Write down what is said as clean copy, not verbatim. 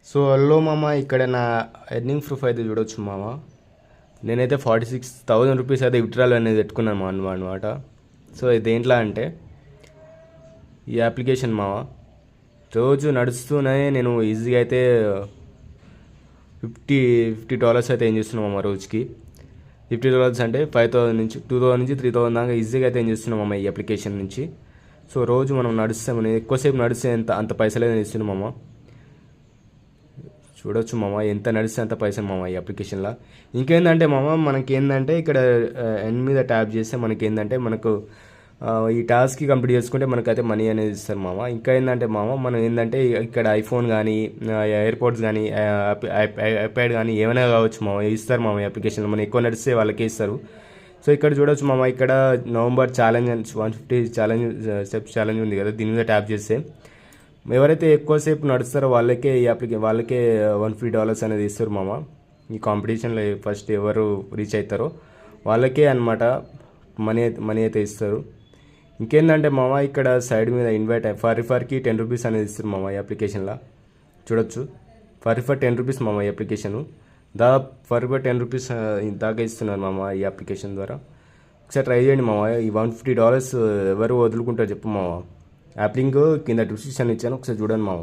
So hello మామ, ఇక్కడ నా ఎర్నింగ్ ప్రూఫ్ అయితే చూడొచ్చు మామ. నేనైతే 46,000 రూపీస్ అయితే విత్డ్రాల్ అనేది పెట్టుకున్నాను అనమాట. సో ఇది దేంట్లో అంటే ఈ అప్లికేషన్ మామ. రోజు నడుస్తూనే నేను ఈజీగా అయితే ఫిఫ్టీ $50 అయితే ఏం చేస్తున్నాం మామ రోజుకి. $50 అంటే 5,000 నుంచి 2,000 నుంచి 3,000 దాకా ఈజీగా అయితే ఏం చేస్తున్నాం మామ ఈ అప్లికేషన్ నుంచి. సో రోజు మనం నడుస్తాం, నేను ఎక్కువసేపు నడిస్తే అంత పైసలు అయితే ఇస్తున్నాం మామ. చూడొచ్చు మామ, ఎంత నడిస్తే అంత పైసలు మామ ఈ అప్లికేషన్లో. ఇంకేందంటే మామ, మనకి ఏంటంటే ఇక్కడ ఎండ్ మీద ట్యాప్ చేస్తే మనకి ఏంటంటే మనకు ఈ టాస్క్ కంప్లీట్ చేసుకుంటే మనకైతే మనీ అనేది ఇస్తారు మామ. ఇంకా ఏంటంటే మామ, మనం ఏంటంటే ఇక్కడ ఐఫోన్ కానీ ఎయిర్పోర్ట్స్ కానీ ఐప్యాడ్ కానీ ఏమైనా కావచ్చు మామ, ఇస్తారు మామ ఈ అప్లికేషన్లో. మనం ఎక్కువ నడిస్తే వాళ్ళకే ఇస్తారు. సో ఇక్కడ చూడొచ్చు మామ, ఇక్కడ నవంబర్ ఛాలెంజ్ 150 స్టెప్స్ ఛాలెంజ్ ఉంది కదా, దీని మీద ట్యాప్ చేస్తే ఎవరైతే ఎక్కువసేపు నడుస్తారో వాళ్ళకే వాళ్ళకే $150 అనేది ఇస్తారు మామ. ఈ కాంపిటీషన్లో ఫస్ట్ ఎవరు రీచ్ అవుతారో వాళ్ళకే అనమాట మనీ అయితే ఇస్తారు. ఇంకేందంటే మామ, ఇక్కడ సైడ్ మీద ఇన్వైట్ ఫర్ $10 అనేది ఇస్తారు మామ ఈ అప్లికేషన్లో. చూడొచ్చు, ఫర్ $10 మామ ఈ అప్లికేషను. దాదాపు ఫర్ $10 దాకా ఇస్తున్నారు మామ ఈ అప్లికేషన్ ద్వారా. ఒకసారి ట్రై చేయండి మామ. ఈ $150 ఎవరు వదులుకుంటారు చెప్పు మామ. యాప్ లింక్ కింద డిస్క్రిప్షన్ ఇచ్చాను, ఒకసారి చూడండి మామ.